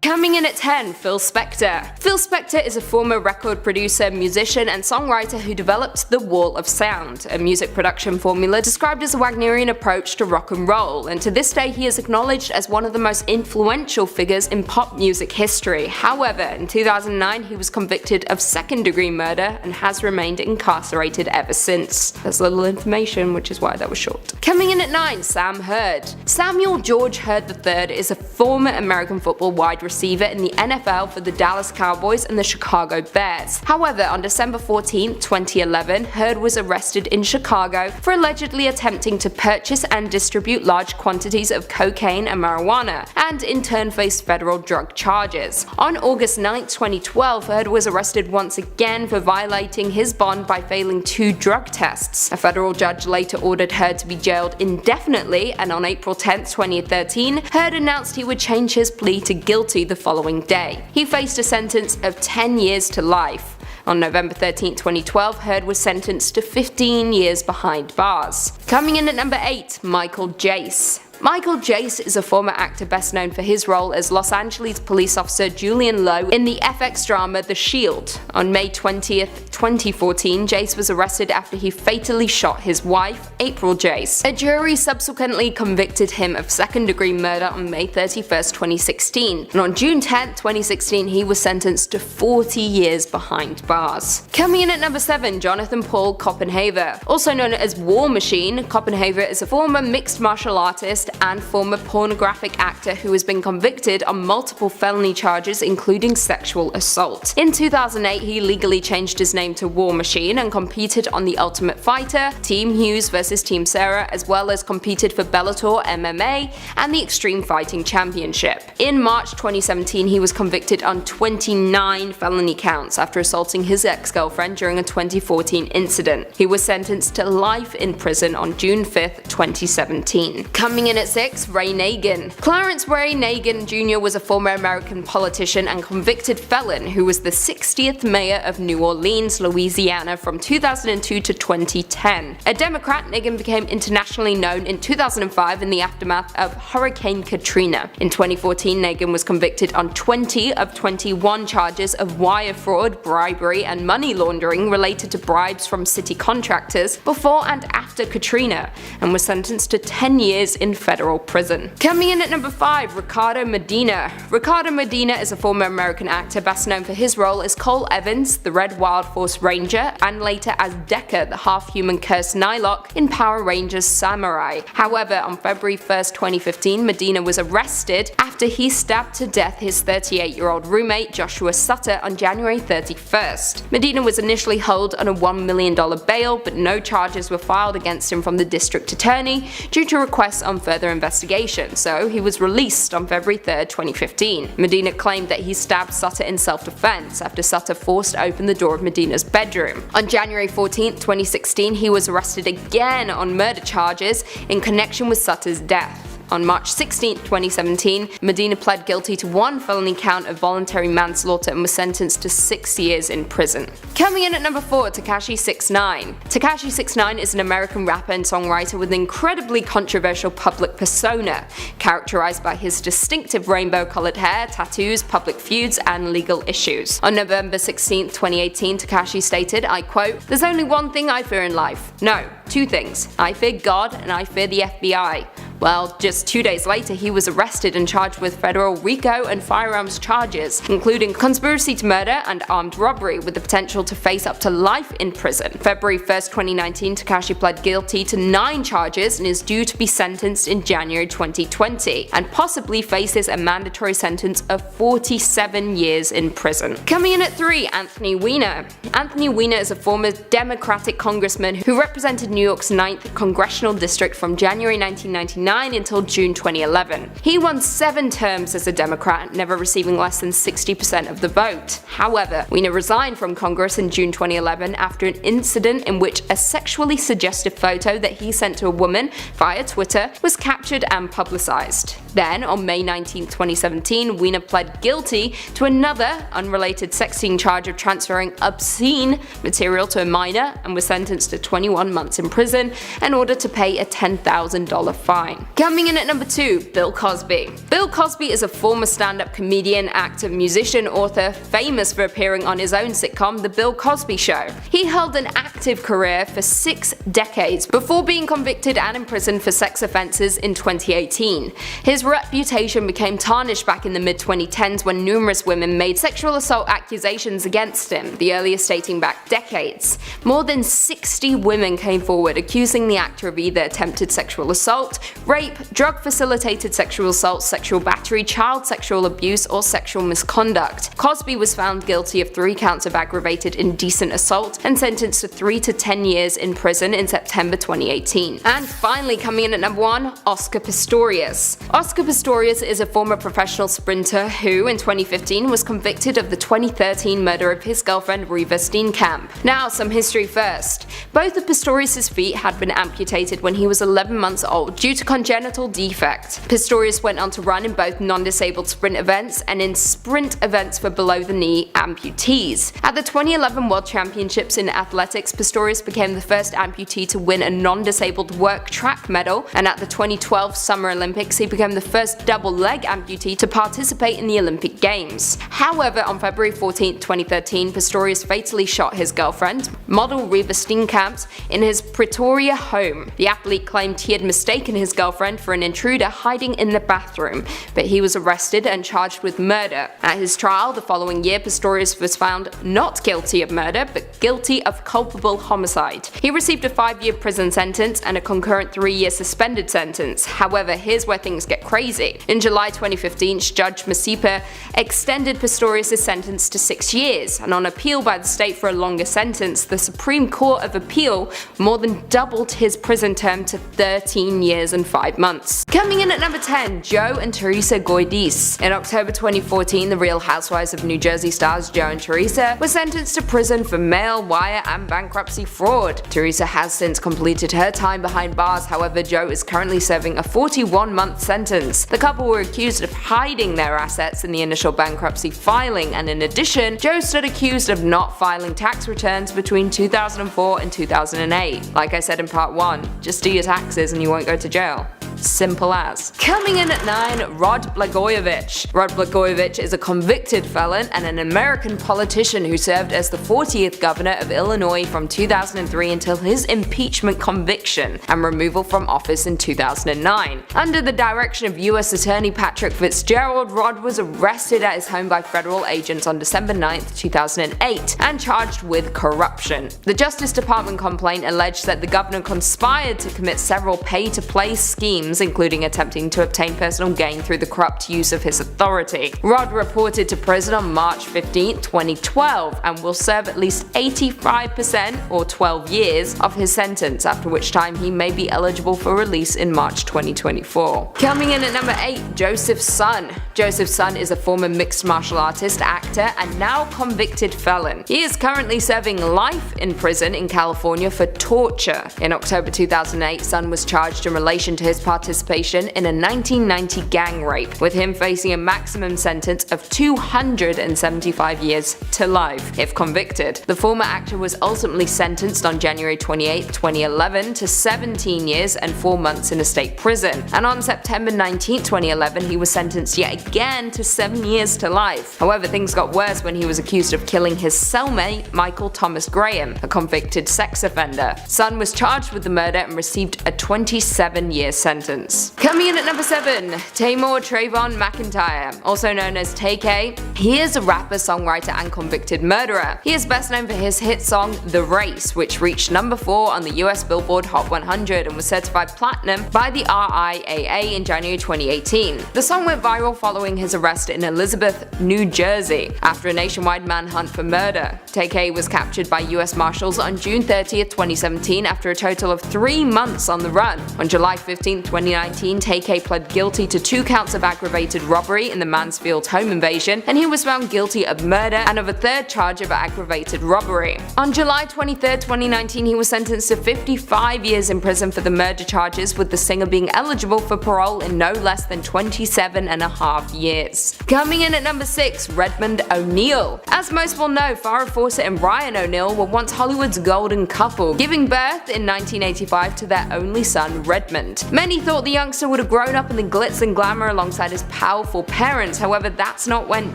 Coming in at 10, Phil Spector. Phil Spector is a former record producer, musician, and songwriter who developed the Wall of Sound, a music production formula described as a Wagnerian approach to rock and roll, and to this day he is acknowledged as one of the most influential figures in pop music history. However, in 2009 he was convicted of second-degree murder and has remained incarcerated ever since. There's little information, which is why that was short. Coming in at 9, Sam Hurd. Samuel George Hurd III is a former American football wide receiver in the NFL for the Dallas Cowboys and the Chicago Bears. However, on December 14, 2011, Hurd was arrested in Chicago for allegedly attempting to purchase and distribute large quantities of cocaine and marijuana, and in turn faced federal drug charges. On August 9, 2012, Hurd was arrested once again for violating his bond by failing 2 drug tests. A federal judge later ordered Hurd to be jailed indefinitely, and on April 10, 2013, Hurd announced he would change his plea to guilty the following day. He faced a sentence of 10 years to life. On November 13, 2012, Hurd was sentenced to 15 years behind bars. Coming in at number 8, Michael Jace. Michael Jace is a former actor best known for his role as Los Angeles police officer Julian Lowe in the FX drama The Shield. On May 20th, 2014, Jace was arrested after he fatally shot his wife, April Jace. A jury subsequently convicted him of second-degree murder on May 31st, 2016, and on June 10th, 2016, he was sentenced to 40 years behind bars. Coming in at number 7, Jonathan Paul Copenhaver. Also known as War Machine, Copenhaver is a former mixed martial artist and former pornographic actor who has been convicted on multiple felony charges including sexual assault. In 2008 he legally changed his name to War Machine and competed on The Ultimate Fighter, Team Hughes vs Team Sarah, as well as competed for Bellator MMA and the Extreme Fighting Championship. In March 2017 he was convicted on 29 felony counts after assaulting his ex-girlfriend during a 2014 incident. He was sentenced to life in prison on June 5th, 2017. Coming in at 6, Ray Nagin. Clarence Ray Nagin Jr. was a former American politician and convicted felon who was the 60th mayor of New Orleans, Louisiana from 2002 to 2010. A Democrat, Nagin became internationally known in 2005 in the aftermath of Hurricane Katrina. In 2014, Nagin was convicted on 20 of 21 charges of wire fraud, bribery, and money laundering related to bribes from city contractors before and after Katrina, and was sentenced to 10 years in federal prison. Coming in at number 5, Ricardo Medina. Ricardo Medina is a former American actor best known for his role as Cole Evans, the Red Wild Force Ranger, and later as Decker, the half-human cursed Nightlock in Power Rangers Samurai. However, on February 1st, 2015, Medina was arrested after he stabbed to death his 38-year-old roommate Joshua Sutter on January 31st. Medina was initially held on a $1 million bail, but no charges were filed against him from the district attorney due to requests on further investigation, so he was released on February 3rd, 2015. Medina claimed that he stabbed Sutter in self-defense after Sutter forced open the door of Medina's bedroom. On January 14th, 2016, he was arrested again on murder charges in connection with Sutter's death. On March 16, 2017, Medina pled guilty to 1 felony count of voluntary manslaughter and was sentenced to 6 years in prison. Coming in at number 4, Tekashi 6ix9ine. Tekashi 6ix9ine is an American rapper and songwriter with an incredibly controversial public persona, characterized by his distinctive rainbow-colored hair, tattoos, public feuds, and legal issues. On November 16, 2018, Tekashi stated, I quote, "There's only one thing I fear in life. No, 2 things. I fear God and I fear the FBI." Well, just 2 days later he was arrested and charged with federal RICO and firearms charges, including conspiracy to murder and armed robbery, with the potential to face up to life in prison. February 1st, 2019, Tekashi pled guilty to 9 charges and is due to be sentenced in January 2020, and possibly faces a mandatory sentence of 47 years in prison. Coming in at 3, Anthony Weiner. Anthony Weiner is a former Democratic congressman who represented New York's 9th congressional district from January 1999 until June 2011. He won 7 terms as a Democrat, never receiving less than 60% of the vote. However, Weiner resigned from Congress in June 2011 after an incident in which a sexually suggestive photo that he sent to a woman via Twitter was captured and publicized. Then, on May 19, 2017, Weiner pled guilty to another unrelated sexting charge of transferring obscene material to a minor and was sentenced to 21 months in prison in order to pay a $10,000 fine. fine. Coming in at number 2, Bill Cosby. Bill Cosby is a former stand-up comedian, actor, musician, author, famous for appearing on his own sitcom, The Bill Cosby Show. He held an active career for 6 decades before being convicted and imprisoned for sex offenses in 2018. His reputation became tarnished back in the mid-2010s when numerous women made sexual assault accusations against him, the earliest dating back decades. More than 60 women came forward accusing the actor of either attempted sexual assault, rape, drug-facilitated sexual assault, sexual battery, child sexual abuse, or sexual misconduct. Cosby was found guilty of 3 counts of aggravated indecent assault and sentenced to 3 to 10 years in prison in September 2018. And finally, coming in at number 1, Oscar Pistorius. Oscar Pistorius is a former professional sprinter who, in 2015, was convicted of the 2013 murder of his girlfriend Reeva Steenkamp. Now, some history first. Both of Pistorius' feet had been amputated when he was 11 months old due to congenital defect. Pistorius went on to run in both non-disabled sprint events and in sprint events for below-the-knee amputees. At the 2011 World Championships in Athletics, Pistorius became the first amputee to win a non-disabled work track medal, and at the 2012 Summer Olympics he became the first double-leg amputee to participate in the Olympic Games. However, on February 14, 2013, Pistorius fatally shot his girlfriend, model Reeva Steenkamp, in his Pretoria home. The athlete claimed he had mistaken his girlfriend for an intruder hiding in the bathroom, but he was arrested and charged with murder. At his trial the following year, Pistorius was found not guilty of murder, but guilty of culpable homicide. He received a 5-year prison sentence and a concurrent 3-year suspended sentence. However, here's where things get crazy. In July 2015, Judge Masipa extended Pistorius' sentence to 6 years, and on appeal by the state for a longer sentence, the Supreme Court of Appeal more than doubled his prison term to 13 years and 5 months. Coming in at number 10, Joe and Teresa Giudice. In October 2014, the Real Housewives of New Jersey stars Joe and Teresa were sentenced to prison for mail, wire, and bankruptcy fraud. Teresa has since completed her time behind bars, however, Joe is currently serving a 41-month sentence. The couple were accused of hiding their assets in the initial bankruptcy filing, and in addition, Joe stood accused of not filing tax returns between 2004 and 2008. Like I said in part 1, just do your taxes and you won't go to jail. Simple as. Coming in at 9, Rod Blagojevich. Rod Blagojevich is a convicted felon and an American politician who served as the 40th governor of Illinois from 2003 until his impeachment conviction and removal from office in 2009. Under the direction of U.S. Attorney Patrick Fitzgerald, Rod was arrested at his home by federal agents on December 9, 2008 and charged with corruption. The Justice Department complaint alleged that the governor conspired to commit several pay-to-play schemes, including attempting to obtain personal gain through the corrupt use of his authority. Rod reported to prison on March 15, 2012 and will serve at least 85% or 12 years of his sentence, after which time he may be eligible for release in March 2024. Coming in at number 8, Joseph Sun. Joseph Sun is a former mixed martial artist, actor, and now convicted felon. He is currently serving life in prison in California for torture. In October 2008, Sun was charged in relation to his participation in a 1990 gang rape, with him facing a maximum sentence of 275 years to life if convicted. The former actor was ultimately sentenced on January 28, 2011 to 17 years and 4 months in a state prison, and on September 19, 2011 he was sentenced yet again to 7 years to life. However, things got worse when he was accused of killing his cellmate Michael Thomas Graham, a convicted sex offender. Sun was charged with the murder and received a 27-year sentence. Coming in at number 7, Tamor Trayvon McIntyre, also known as Tay-K. He is a rapper, songwriter, and convicted murderer. He is best known for his hit song The Race, which reached number 4 on the US Billboard Hot 100 and was certified platinum by the RIAA in January 2018. The song went viral following his arrest in Elizabeth, New Jersey, after a nationwide manhunt for murder. Tay-K was captured by US Marshals on June 30, 2017 after a total of 3 months on the run. On July 15, 2019, Tay-K pled guilty to 2 counts of aggravated robbery in the Mansfield home invasion, and he was found guilty of murder and of a 3rd charge of aggravated robbery. On July 23, 2019, he was sentenced to 55 years in prison for the murder charges, with the singer being eligible for parole in no less than 27.5 years. Coming in at number 6, Redmond O'Neal. As most will know, Farrah Fawcett and Ryan O'Neal were once Hollywood's golden couple, giving birth in 1985 to their only son, Redmond. Many Many thought the youngster would have grown up in the glitz and glamour alongside his powerful parents, however that's not went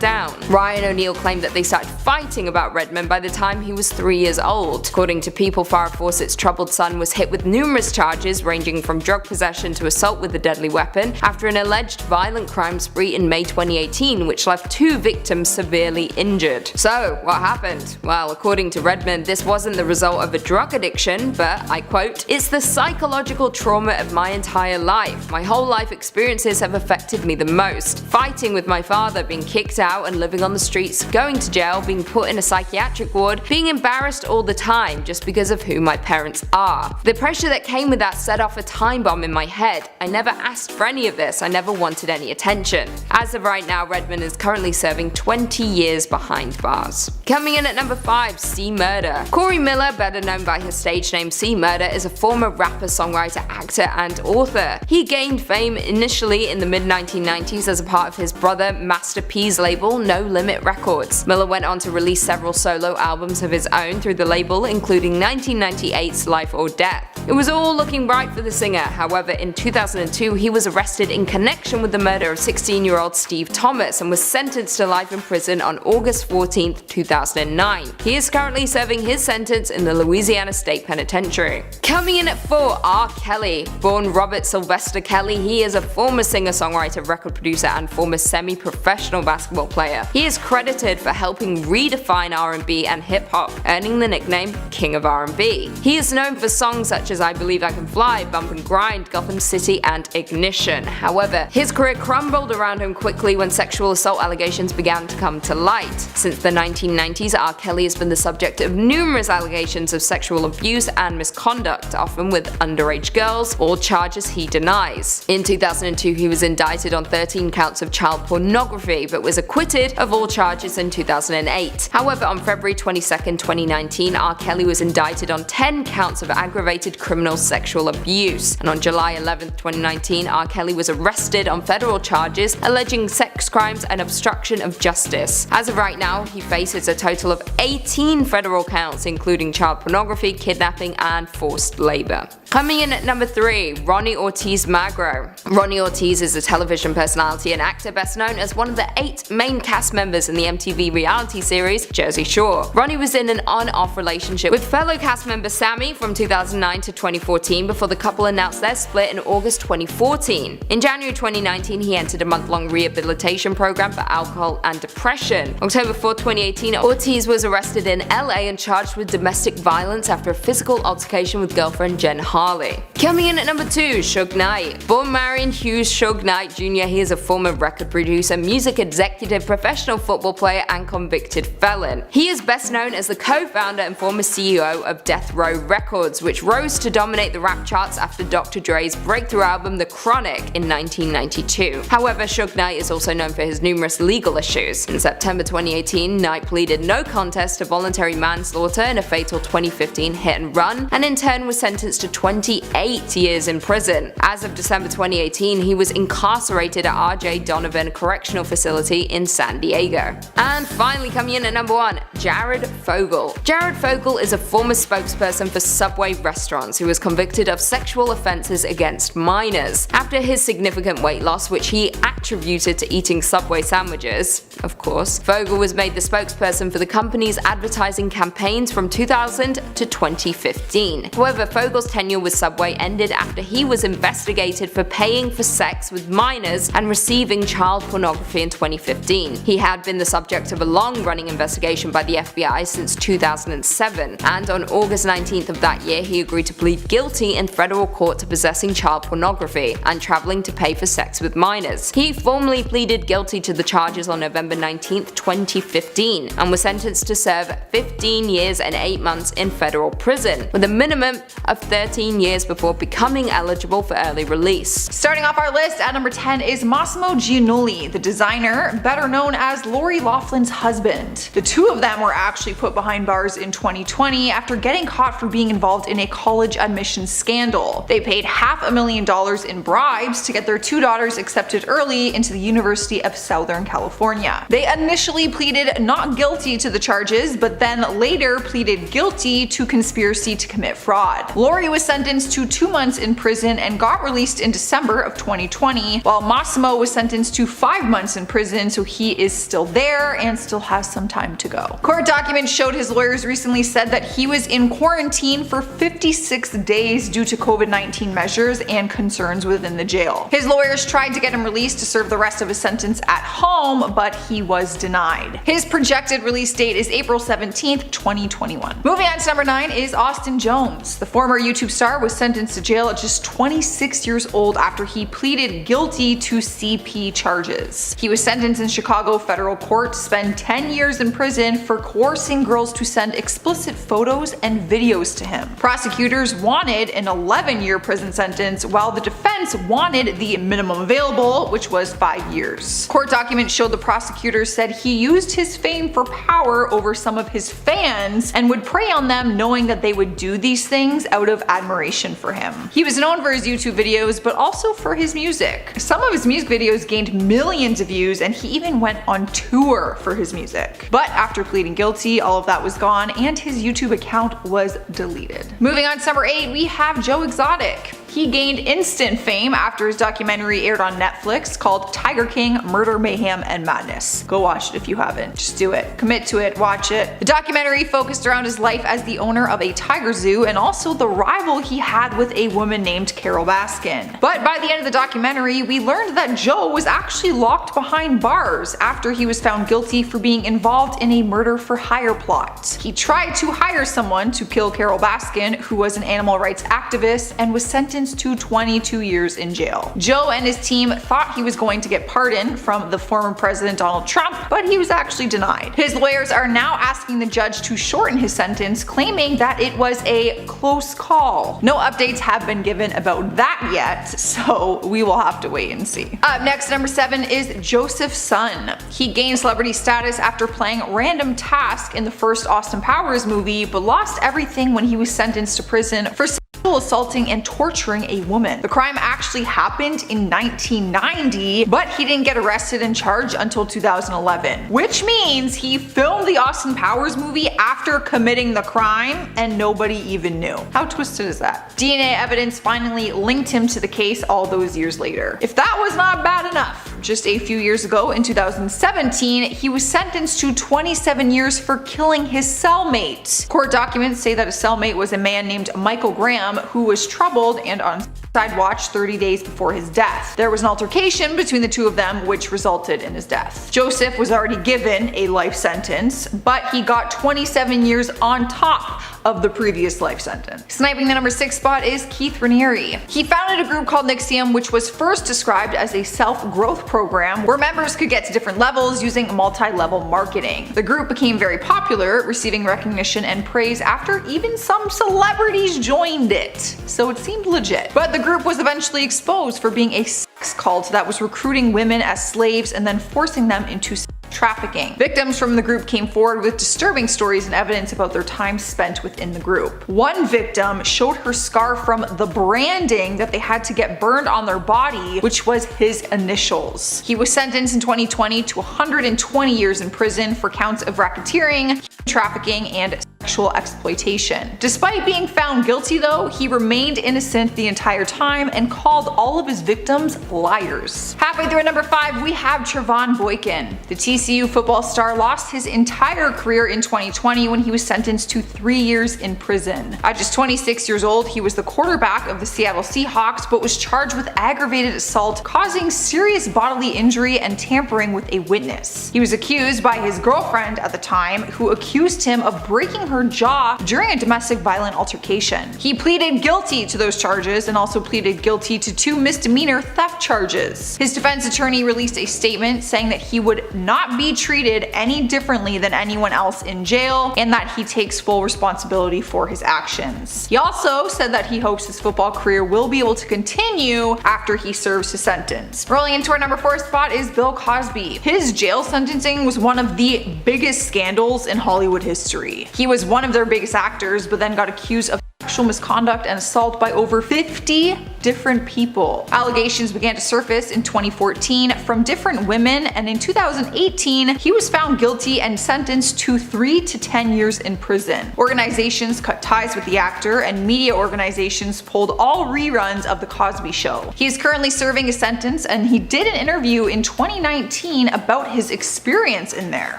down. Ryan O'Neal claimed that they started fighting about Redman by the time he was 3 years old. According to People, Farrah Fawcett's troubled son was hit with numerous charges ranging from drug possession to assault with a deadly weapon after an alleged violent crime spree in May 2018 which left 2 victims severely injured. So, what happened? Well, according to Redman, this wasn't the result of a drug addiction, but, I quote, "It's the psychological trauma of my entire life. My whole life experiences have affected me the most. Fighting with my father, being kicked out and living on the streets, going to jail, being put in a psychiatric ward, being embarrassed all the time just because of who my parents are. The pressure that came with that set off a time bomb in my head. I never asked for any of this, I never wanted any attention." As of right now, Redman is currently serving 20 years behind bars. Coming in at number 5, C Murder. Corey Miller, better known by his stage name C Murder, is a former rapper, songwriter, actor, and author. He gained fame initially in the mid-1990s as a part of his brother Master P's label No Limit Records. Miller went on to release several solo albums of his own through the label, including 1998's Life or Death. It was all looking bright for the singer, however in 2002 he was arrested in connection with the murder of 16-year-old Steve Thomas and was sentenced to life in prison on August 14, 2009. He is currently serving his sentence in the Louisiana State Penitentiary. Coming in at 4, R. Kelly. Born Robert Sylvester Kelly, he is a former singer-songwriter, record producer, and former semi-professional basketball player. He is credited for helping redefine R&B and hip-hop, earning the nickname King of R&B. He is known for songs such as I Believe I Can Fly, Bump and Grind, Gotham City, and Ignition. However, his career crumbled around him quickly when sexual assault allegations began to come to light. Since the 1990s, R. Kelly has been the subject of numerous allegations of sexual abuse and misconduct, often with underage girls, all charges he denies. In 2002, he was indicted on 13 counts of child pornography, but was acquitted of all charges in 2008. However, on February 22, 2019, R. Kelly was indicted on 10 counts of aggravated criminal sexual abuse, and on July 11, 2019, R. Kelly was arrested on federal charges alleging sex crimes and obstruction of justice. As of right now, he faces a total of 18 federal counts, including child pornography, kidnapping, and forced labor. Coming in at number 3, Ronnie Ortiz Magro. Ronnie Ortiz is a television personality and actor best known as one of the 8 main cast members in the MTV reality series Jersey Shore. Ronnie was in an on-off relationship with fellow cast member Sammy from 2009 to 2014 before the couple announced their split in August 2014. In January 2019, he entered a month-long rehabilitation program for alcohol and depression. October 4, 2018, Ortiz was arrested in LA and charged with domestic violence after a physical altercation with girlfriend Jen Harley. Coming in at number 2, Suge Knight. Born Marion Hughes Suge Knight Jr., he is a former record producer, music executive, professional football player, and convicted felon. He is best known as the co-founder and former CEO of Death Row Records, which rose to dominate the rap charts after Dr. Dre's breakthrough album The Chronic in 1992. However, Suge Knight is also known for his numerous legal issues. In September 2018, Knight pleaded no contest to voluntary manslaughter in a fatal 2015 hit and run, and in turn was sentenced to 28 years in prison. As of December 2018, he was incarcerated at R.J. Donovan Correctional Facility in San Diego. And finally coming in at number 1, Jared Fogle. Jared Fogle is a former spokesperson for Subway restaurants who was convicted of sexual offenses against minors. After his significant weight loss, which he attributed to eating Subway sandwiches, of course, Fogle was made the spokesperson for the company's advertising campaigns from 2000 to 2015. However, Fogle's tenure with Subway ended after he was investigated for paying for sex with minors and receiving child pornography in 2015. He had been the subject of a long-running investigation by the FBI since 2007, and on August 19th of that year, he agreed to plead guilty in federal court to possessing child pornography and traveling to pay for sex with minors. He formally pleaded guilty to the charges on November 19th, 2015, and was sentenced to serve 15 years and 8 months in federal prison, with a minimum of 13 years before becoming eligible for early release. Starting off our list at number 10 is Massimo Giannulli, the designer, better known as Lori Loughlin's husband. The two of them were actually put behind bars in 2020 after getting caught for being involved in a college admissions scandal. They paid $500,000 in bribes to get their 2 daughters accepted early into the University of Southern California. California. They initially pleaded not guilty to the charges, but then later pleaded guilty to conspiracy to commit fraud. Lori was sentenced to 2 months in prison and got released in December of 2020, while Massimo was sentenced to 5 months in prison, so he is still there and still has some time to go. Court documents showed his lawyers recently said that he was in quarantine for 56 days due to COVID-19 measures and concerns within the jail. His lawyers tried to get him released to serve the rest of his sentence at home, but he was denied. His projected release date is April 17th, 2021. Moving on to number 9 is Austin Jones. The former YouTube star was sentenced to jail at just 26 years old after he pleaded guilty to CP charges. He was sentenced in Chicago federal court to spend 10 years in prison for coercing girls to send explicit photos and videos to him. Prosecutors wanted an 11-year prison sentence, while the defense wanted the minimum available, which was 5 years. Court documents showed the prosecutors said he used his fame for power over some of his fans and would prey on them, knowing that they would do these things out of admiration for him. He was known for his YouTube videos, but also for his music. Some of his music videos gained millions of views, and he even went on tour for his music. But after pleading guilty, all of that was gone and his YouTube account was deleted. Moving on to number 8, we have Joe Exotic. He gained instant fame after his documentary aired on Netflix called Tiger King: Murder, Mayhem, and Madness. Go watch it if you haven't. Just do it. Commit to it. Watch it. The documentary focused around his life as the owner of a tiger zoo and also the rival he had with a woman named Carole Baskin. But by the end of the documentary, we learned that Joe was actually locked behind bars after he was found guilty for being involved in a murder for hire plot. He tried to hire someone to kill Carole Baskin, who was an animal rights activist, and was sentenced to 22 years in jail. Joe and his team thought he was going to get pardoned from the former president Donald Trump, but he was actually denied. His lawyers are now asking the judge to shorten his sentence, claiming that it was a close call. No updates have been given about that yet, so we will have to wait and see. Up next, number 7 is Joseph's son. He gained celebrity status after playing random task in the first Austin Powers movie, but lost everything when he was sentenced to prison for assaulting and torturing a woman. The crime actually happened in 1990, but he didn't get arrested and charged until 2011, which means he filmed the Austin Powers movie after committing the crime and nobody even knew. How twisted is that? DNA evidence finally linked him to the case all those years later. If that was not bad enough, just a few years ago in 2017, he was sentenced to 27 years for killing his cellmate. Court documents say that his cellmate was a man named Michael Graham, who was troubled and on suicide watch 30 days before his death. There was an altercation between the two of them, which resulted in his death. Joseph was already given a life sentence, but he got 27 years on top of the previous life sentence. Sniping the number 6 spot is Keith Raniere. He founded a group called Nixium, which was first described as a self-growth program where members could get to different levels using multi-level marketing. The group became very popular, receiving recognition and praise after even some celebrities joined it. So it seemed legit. But the group was eventually exposed for being a sex cult that was recruiting women as slaves and then forcing them into trafficking. Victims from the group came forward with disturbing stories and evidence about their time spent within the group. One victim showed her scar from the branding that they had to get burned on their body, which was his initials. He was sentenced in 2020 to 120 years in prison for counts of racketeering, trafficking, and sexual exploitation. Despite being found guilty though, he remained innocent the entire time and called all of his victims liars. Halfway through at number 5, we have Trevon Boykin. The TCU football star lost his entire career in 2020 when he was sentenced to 3 years in prison. At just 26 years old, he was the quarterback of the Seattle Seahawks, but was charged with aggravated assault, causing serious bodily injury and tampering with a witness. He was accused by his girlfriend at the time, who accused him of breaking her jaw during a domestic violent altercation. He pleaded guilty to those charges and also pleaded guilty to 2 misdemeanor theft charges. His defense attorney released a statement saying that he would not be treated any differently than anyone else in jail and that he takes full responsibility for his actions. He also said that he hopes his football career will be able to continue after he serves his sentence. Rolling into our number 4 spot is Bill Cosby. His jail sentencing was one of the biggest scandals in Hollywood history. He was one of their biggest actors, but then got accused of sexual misconduct and assault by over 50 different people. Allegations began to surface in 2014 from different women, and in 2018 he was found guilty and sentenced to 3 to 10 years in prison. Organizations cut ties with the actor, and media organizations pulled all reruns of The Cosby Show. He is currently serving a sentence, and he did an interview in 2019 about his experience in there.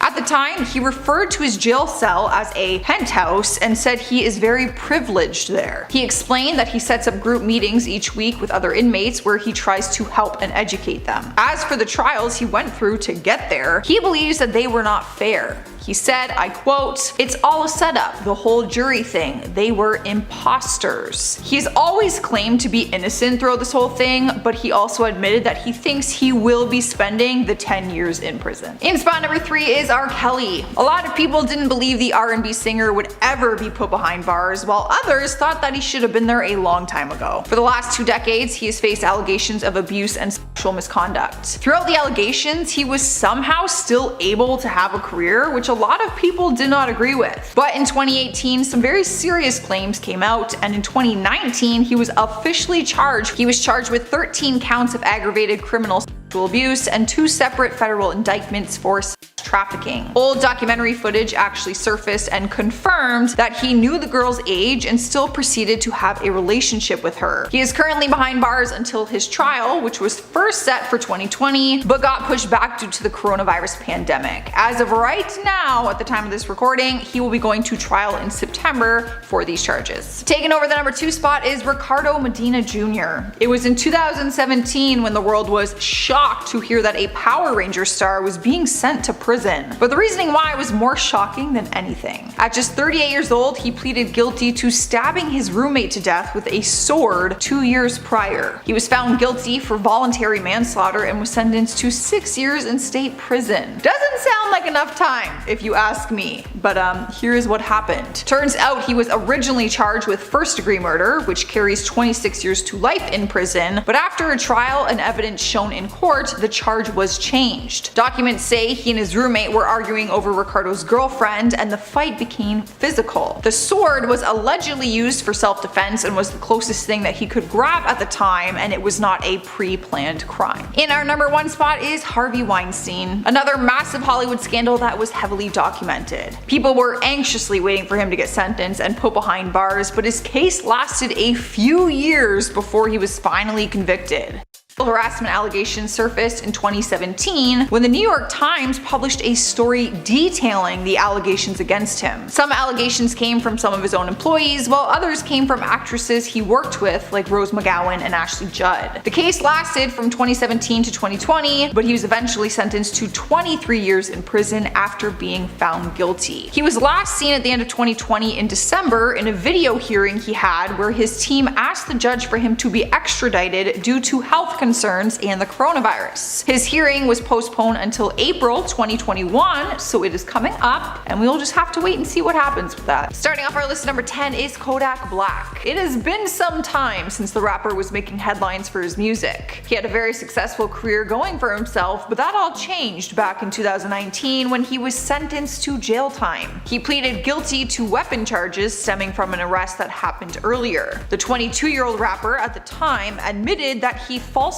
At the time, he referred to his jail cell as a penthouse and said he is very privileged there. He explained that he sets up group meetings each week with other inmates where he tries to help and educate them. As for the trials he went through to get there, he believes that they were not fair. He said, I quote, "It's all a setup, the whole jury thing. They were imposters." He's always claimed to be innocent throughout this whole thing, but he also admitted that he thinks he will be spending the 10 years in prison. In spot number 3 is R. Kelly. A lot of people didn't believe the R&B singer would ever be put behind bars, while others thought that he should have been there a long time ago. For the last 2 decades, he has faced allegations of abuse and sexual misconduct. Throughout the allegations, he was somehow still able to have a career, which a lot of people did not agree with. But in 2018, some very serious claims came out, and in 2019, he was officially charged. He was charged with 13 counts of aggravated criminal sexual abuse and 2 separate federal indictments for trafficking. Old documentary footage actually surfaced and confirmed that he knew the girl's age and still proceeded to have a relationship with her. He is currently behind bars until his trial, which was first set for 2020 but got pushed back due to the coronavirus pandemic. As of right now, at the time of this recording, he will be going to trial in September for these charges. Taking over the number 2 spot is Ricardo Medina Jr. It was in 2017 when the world was shocked to hear that a Power Ranger star was being sent to prison. But the reasoning why was more shocking than anything. At just 38 years old, he pleaded guilty to stabbing his roommate to death with a sword 2 years prior. He was found guilty for voluntary manslaughter and was sentenced to 6 years in state prison. Doesn't sound like enough time, if you ask me, but here is what happened. Turns out he was originally charged with first-degree murder, which carries 26 years to life in prison, but after a trial and evidence shown in court, the charge was changed. Documents say he and his roommate were arguing over Ricardo's girlfriend, and the fight became physical. The sword was allegedly used for self-defense and was the closest thing that he could grab at the time, and it was not a pre-planned crime. In our number 1 spot is Harvey Weinstein, another massive Hollywood scandal that was heavily documented. People were anxiously waiting for him to get sentenced and put behind bars, but his case lasted a few years before he was finally convicted. Harassment allegations surfaced in 2017 when the New York Times published a story detailing the allegations against him. Some allegations came from some of his own employees, while others came from actresses he worked with like Rose McGowan and Ashley Judd. The case lasted from 2017 to 2020, but he was eventually sentenced to 23 years in prison after being found guilty. He was last seen at the end of 2020 in December in a video hearing he had where his team asked the judge for him to be extradited due to health concerns and the coronavirus. His hearing was postponed until April 2021, so it is coming up, and we'll just have to wait and see what happens with that. Starting off our list, number 10 is Kodak Black. It has been some time since the rapper was making headlines for his music. He had a very successful career going for himself, but that all changed back in 2019 when he was sentenced to jail time. He pleaded guilty to weapon charges stemming from an arrest that happened earlier. The 22-year-old rapper at the time admitted that he falsified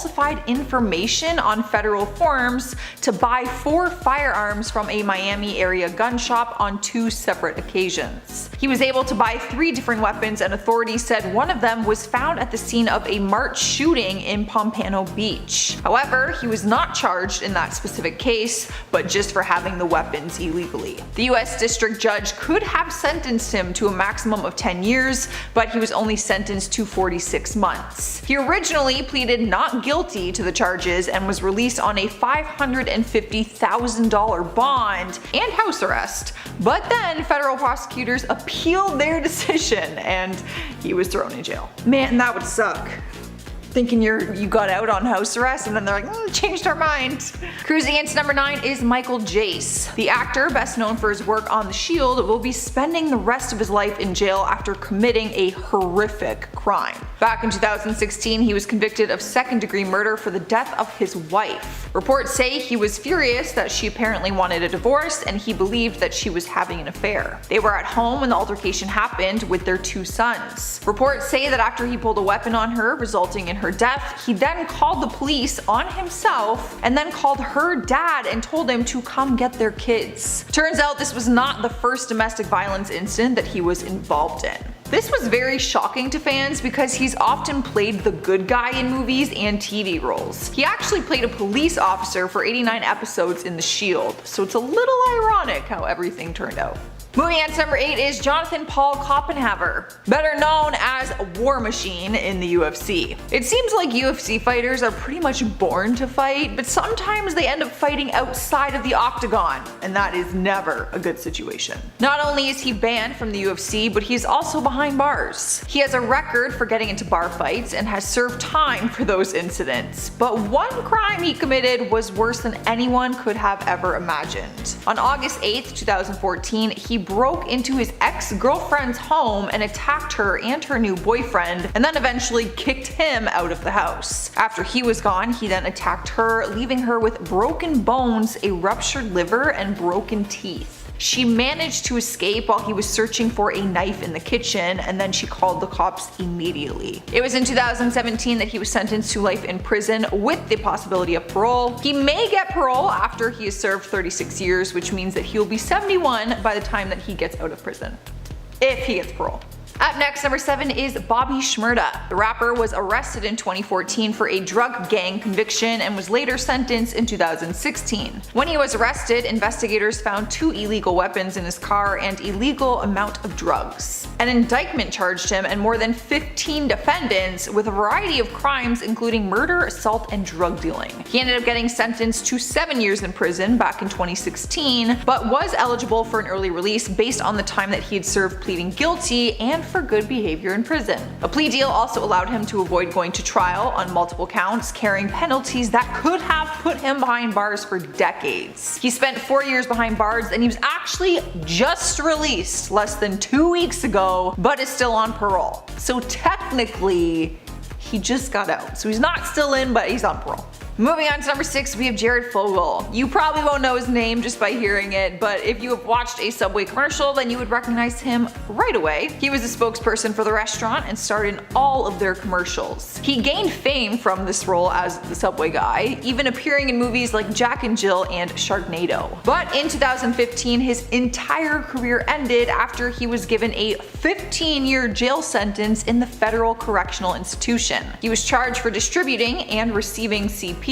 information on federal forms to buy 4 firearms from a Miami area gun shop on 2 separate occasions. He was able to buy 3 different weapons, and authorities said one of them was found at the scene of a March shooting in Pompano Beach. However, he was not charged in that specific case, but just for having the weapons illegally. The US district judge could have sentenced him to a maximum of 10 years, but he was only sentenced to 46 months. He originally pleaded not guilty to the charges and was released on a $550,000 bond and house arrest, but then federal prosecutors appealed their decision and he was thrown in jail. Man, that would suck. thinking you got out on house arrest, and then they're like, changed our mind. Cruising into number 9 is Michael Jace. The actor, best known for his work on The Shield, will be spending the rest of his life in jail after committing a horrific crime. Back in 2016, he was convicted of second-degree murder for the death of his wife. Reports say he was furious that she apparently wanted a divorce, and he believed that she was having an affair. They were at home when the altercation happened with their 2 sons. Reports say that after he pulled a weapon on her, resulting in her death, he then called the police on himself and then called her dad and told him to come get their kids. Turns out this was not the first domestic violence incident that he was involved in. This was very shocking to fans because he's often played the good guy in movies and TV roles. He actually played a police officer for 89 episodes in The Shield, so it's a little ironic how everything turned out. Moving on to number 8 is Jonathan Paul Koppenhaver, better known as War Machine in the UFC. It seems like UFC fighters are pretty much born to fight, but sometimes they end up fighting outside of the octagon, and that is never a good situation. Not only is he banned from the UFC, but he's also behind bars. He has a record for getting into bar fights and has served time for those incidents, but one crime he committed was worse than anyone could have ever imagined. On August 8th, 2014, he broke into his ex-girlfriend's home and attacked her and her new boyfriend, and then eventually kicked him out of the house. After he was gone, he then attacked her, leaving her with broken bones, a ruptured liver, and broken teeth. She managed to escape while he was searching for a knife in the kitchen, and then she called the cops immediately. It was in 2017 that he was sentenced to life in prison with the possibility of parole. He may get parole after he has served 36 years, which means that he will be 71 by the time that he gets out of prison. If he gets parole. Up next, number 7 is Bobby Shmurda. The rapper was arrested in 2014 for a drug gang conviction and was later sentenced in 2016. When he was arrested, investigators found 2 illegal weapons in his car and illegal amount of drugs. An indictment charged him and more than 15 defendants with a variety of crimes including murder, assault, and drug dealing. He ended up getting sentenced to 7 years in prison back in 2016, but was eligible for an early release based on the time that he had served pleading guilty and for good behavior in prison. A plea deal also allowed him to avoid going to trial on multiple counts, carrying penalties that could have put him behind bars for decades. He spent 4 years behind bars, and he was actually just released less than 2 weeks ago, but is still on parole. So technically, he just got out. So he's not still in, but he's on parole. Moving on to number 6, we have Jared Fogle. You probably won't know his name just by hearing it, but if you have watched a Subway commercial, then you would recognize him right away. He was a spokesperson for the restaurant and starred in all of their commercials. He gained fame from this role as the Subway guy, even appearing in movies like Jack and Jill and Sharknado. But in 2015, his entire career ended after he was given a 15-year jail sentence in the Federal Correctional Institution. He was charged for distributing and receiving CP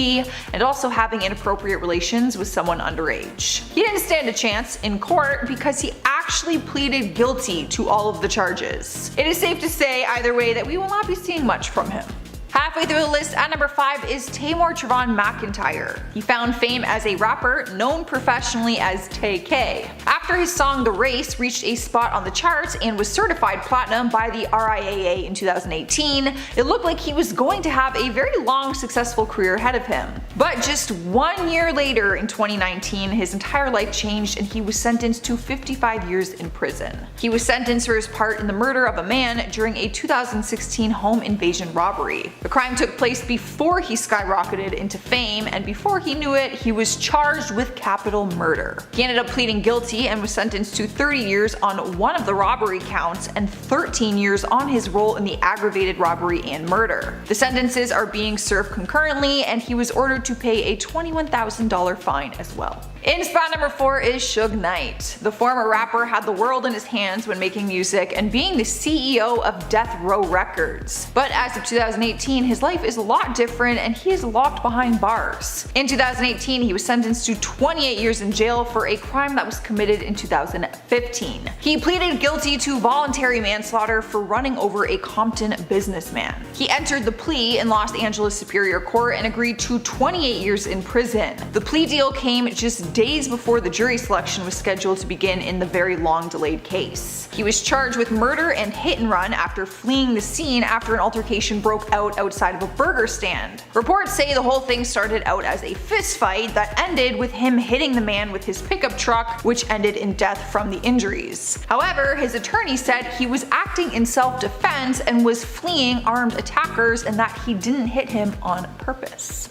and also having inappropriate relations with someone underage. He didn't stand a chance in court because he actually pleaded guilty to all of the charges. It is safe to say either way that we will not be seeing much from him. Halfway through the list, at number 5 is Tamor Trevon McIntyre. He found fame as a rapper known professionally as Tay-K. After his song The Race reached a spot on the charts and was certified platinum by the RIAA in 2018, it looked like he was going to have a very long, successful career ahead of him. But just 1 year later, in 2019, his entire life changed and he was sentenced to 55 years in prison. He was sentenced for his part in the murder of a man during a 2016 home invasion robbery. The crime took place before he skyrocketed into fame, and before he knew it, he was charged with capital murder. He ended up pleading guilty and was sentenced to 30 years on one of the robbery counts and 13 years on his role in the aggravated robbery and murder. The sentences are being served concurrently, and he was ordered to pay a $21,000 fine as well. In spot number 4 is Suge Knight. The former rapper had the world in his hands when making music and being the CEO of Death Row Records. But as of 2018, his life is a lot different and he is locked behind bars. In 2018, he was sentenced to 28 years in jail for a crime that was committed in 2015. He pleaded guilty to voluntary manslaughter for running over a Compton businessman. He entered the plea in Los Angeles Superior Court and agreed to 28 years in prison. The plea deal came just days before the jury selection was scheduled to begin in the very long delayed case. He was charged with murder and hit and run after fleeing the scene after an altercation broke out outside of a burger stand. Reports say the whole thing started out as a fist fight that ended with him hitting the man with his pickup truck, which ended in death from the injuries. However, his attorney said he was acting in self-defense and was fleeing armed attackers and that he didn't hit him on purpose.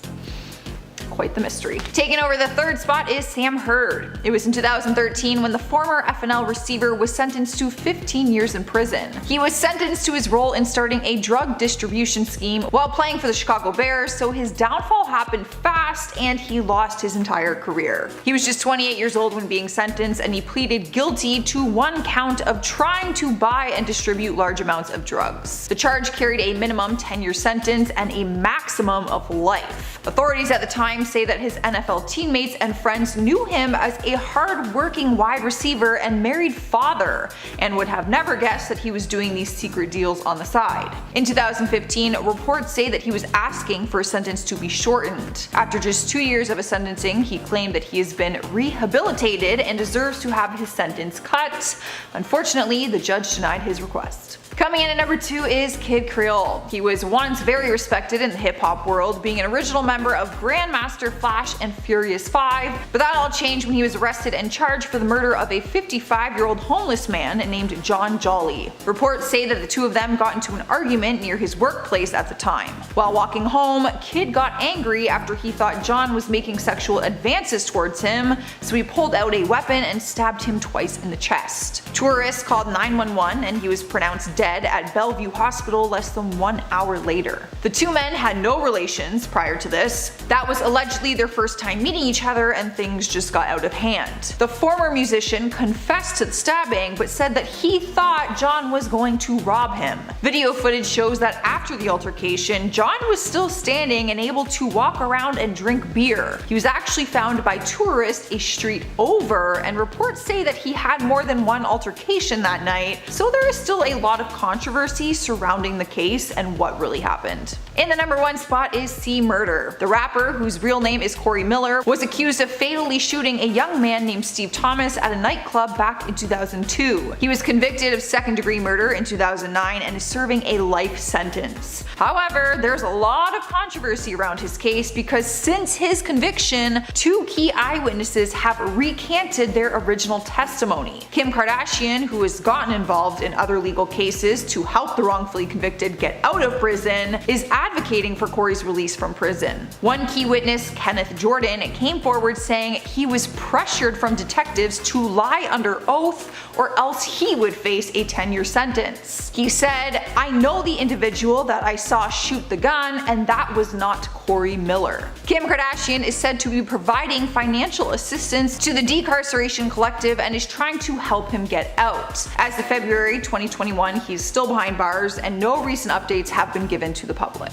Quite the mystery. Taking over the third spot is Sam Hurd. It was in 2013 when the former FNL receiver was sentenced to 15 years in prison. He was sentenced to his role in starting a drug distribution scheme while playing for the Chicago Bears, so his downfall happened fast and he lost his entire career. He was just 28 years old when being sentenced, and he pleaded guilty to one count of trying to buy and distribute large amounts of drugs. The charge carried a minimum 10-year sentence and a maximum of life. Authorities at the time say that his NFL teammates and friends knew him as a hard-working wide receiver and married father, and would have never guessed that he was doing these secret deals on the side. In 2015, reports say that he was asking for a sentence to be shortened. After just 2 years of his sentencing, he claimed that he has been rehabilitated and deserves to have his sentence cut. Unfortunately, the judge denied his request. Coming in at number 2 is Kid Creole. He was once very respected in the hip-hop world, being an original member of Grandmaster Flash and Furious 5, but that all changed when he was arrested and charged for the murder of a 55-year-old homeless man named John Jolly. Reports say that the two of them got into an argument near his workplace at the time. While walking home, Kid got angry after he thought John was making sexual advances towards him, so he pulled out a weapon and stabbed him twice in the chest. Tourists called 911 and he was pronounced dead at Bellevue Hospital less than 1 hour later. The two men had no relations prior to this. That was allegedly their first time meeting each other, and things just got out of hand. The former musician confessed to the stabbing, but said that he thought John was going to rob him. Video footage shows that after the altercation, John was still standing and able to walk around and drink beer. He was actually found by tourists a street over, and reports say that he had more than one altercation that night, so there is still a lot of controversy surrounding the case and what really happened. In the number 1 spot is C. Murder. The rapper, whose real name is Corey Miller, was accused of fatally shooting a young man named Steve Thomas at a nightclub back in 2002. He was convicted of second-degree murder in 2009 and is serving a life sentence. However, there's a lot of controversy around his case because since his conviction, 2 key eyewitnesses have recanted their original testimony. Kim Kardashian, who has gotten involved in other legal cases to help the wrongfully convicted get out of prison, is advocating for Corey's release from prison. One key witness, Kenneth Jordan, came forward saying he was pressured from detectives to lie under oath or else he would face a 10-year sentence. He said, "I know the individual that I saw shoot the gun, and that was not Corey Miller." Kim Kardashian is said to be providing financial assistance to the Decarceration Collective and is trying to help him get out. As of February 2021, he's still behind bars and no recent updates have been given to the public.